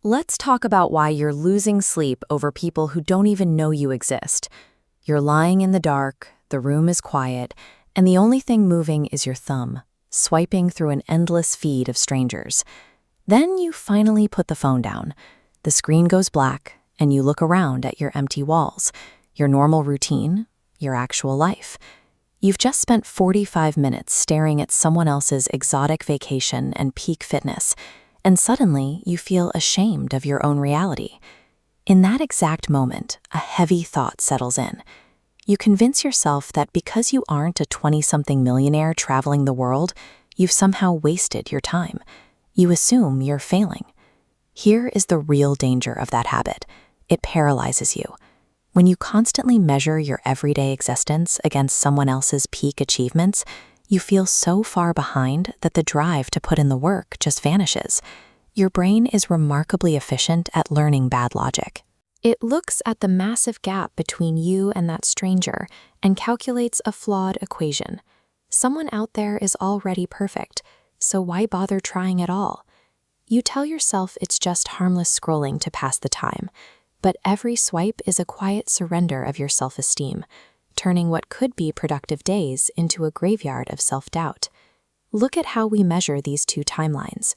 Let's talk about why you're losing sleep over people who don't even know you exist. You're lying in the dark, the room is quiet, and the only thing moving is your thumb, swiping through an endless feed of strangers. Then you finally put the phone down. The screen goes black, and you look around at your empty walls, your normal routine, your actual life. You've just spent 45 minutes staring at someone else's exotic vacation and peak fitness, and suddenly you feel ashamed of your own reality. In that exact moment, a heavy thought settles in. You convince yourself that because you aren't a 20-something millionaire traveling the world, you've somehow wasted your time. You assume you're failing. Here is the real danger of that habit. It paralyzes you. When you constantly measure your everyday existence against someone else's peak achievements, you feel so far behind that the drive to put in the work just vanishes. Your brain is remarkably efficient at learning bad logic. It looks at the massive gap between you and that stranger and calculates a flawed equation. Someone out there is already perfect, so why bother trying at all? You tell yourself it's just harmless scrolling to pass the time, but every swipe is a quiet surrender of your self-esteem, turning what could be productive days into a graveyard of self-doubt. Look at how we measure these two timelines.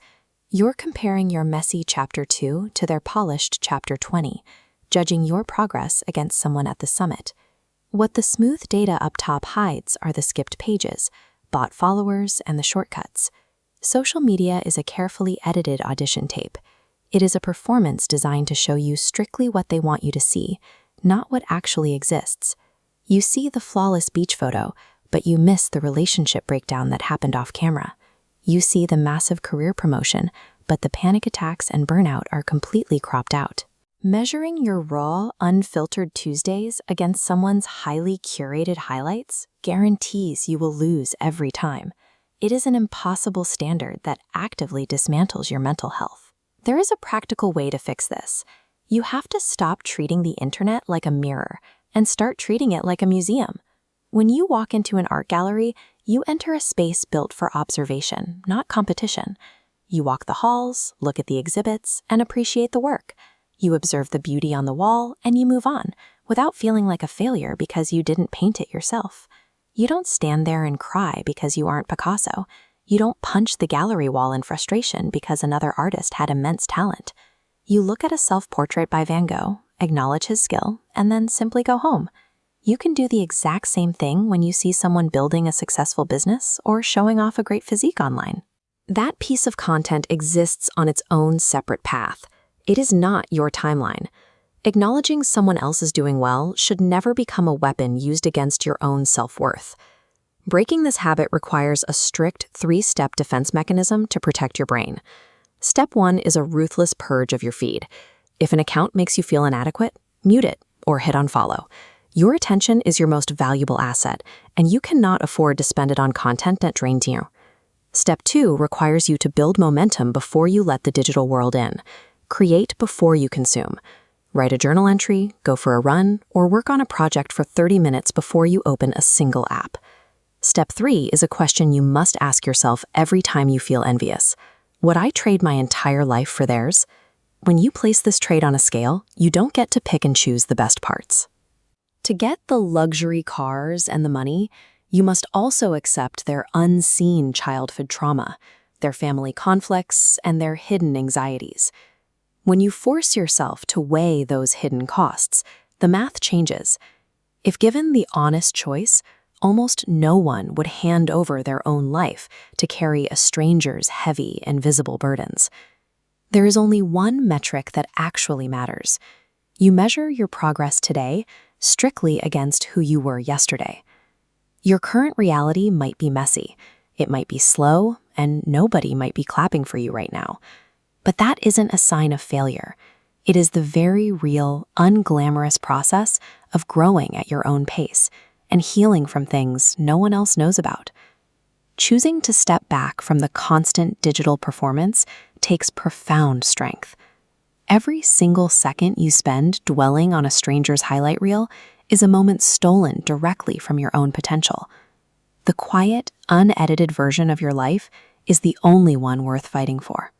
You're comparing your messy Chapter 2 to their polished Chapter 20, judging your progress against someone at the summit. What the smooth data up top hides are the skipped pages, bot followers, and the shortcuts. Social media is a carefully edited audition tape. It is a performance designed to show you strictly what they want you to see, not what actually exists. You see the flawless beach photo, but you miss the relationship breakdown that happened off camera. You see the massive career promotion, but the panic attacks and burnout are completely cropped out. Measuring your raw, unfiltered Tuesdays against someone's highly curated highlights guarantees you will lose every time. It is an impossible standard that actively dismantles your mental health. There is a practical way to fix this. You have to stop treating the internet like a mirror and start treating it like a museum. When you walk into an art gallery, you enter a space built for observation, not competition. You walk the halls, look at the exhibits, and appreciate the work. You observe the beauty on the wall, and you move on, without feeling like a failure because you didn't paint it yourself. You don't stand there and cry because you aren't Picasso. You don't punch the gallery wall in frustration because another artist had immense talent. You look at a self-portrait by Van Gogh, acknowledge his skill, and then simply go home. You can do the exact same thing when you see someone building a successful business or showing off a great physique online. That piece of content exists on its own separate path. It is not your timeline. Acknowledging someone else is doing well should never become a weapon used against your own self-worth. Breaking this habit requires a strict 3-step defense mechanism to protect your brain. Step 1 is a ruthless purge of your feed. If an account makes you feel inadequate, mute it or hit unfollow. Your attention is your most valuable asset, and you cannot afford to spend it on content that drains you. Step 2 requires you to build momentum before you let the digital world in. Create before you consume. Write a journal entry, go for a run, or work on a project for 30 minutes before you open a single app. Step 3 is a question you must ask yourself every time you feel envious. Would I trade my entire life for theirs? When you place this trade on a scale, you don't get to pick and choose the best parts. To get the luxury cars and the money, you must also accept their unseen childhood trauma, their family conflicts, and their hidden anxieties. When you force yourself to weigh those hidden costs, the math changes. If given the honest choice, almost no one would hand over their own life to carry a stranger's heavy and visible burdens. There is only one metric that actually matters. You measure your progress today strictly against who you were yesterday. Your current reality might be messy, it might be slow, and nobody might be clapping for you right now. But that isn't a sign of failure. It is the very real, unglamorous process of growing at your own pace and healing from things no one else knows about. Choosing to step back from the constant digital performance takes profound strength. Every single second you spend dwelling on a stranger's highlight reel is a moment stolen directly from your own potential. The quiet, unedited version of your life is the only one worth fighting for.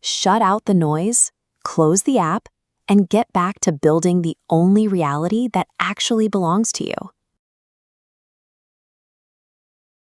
Shut out the noise, close the app, and get back to building the only reality that actually belongs to you.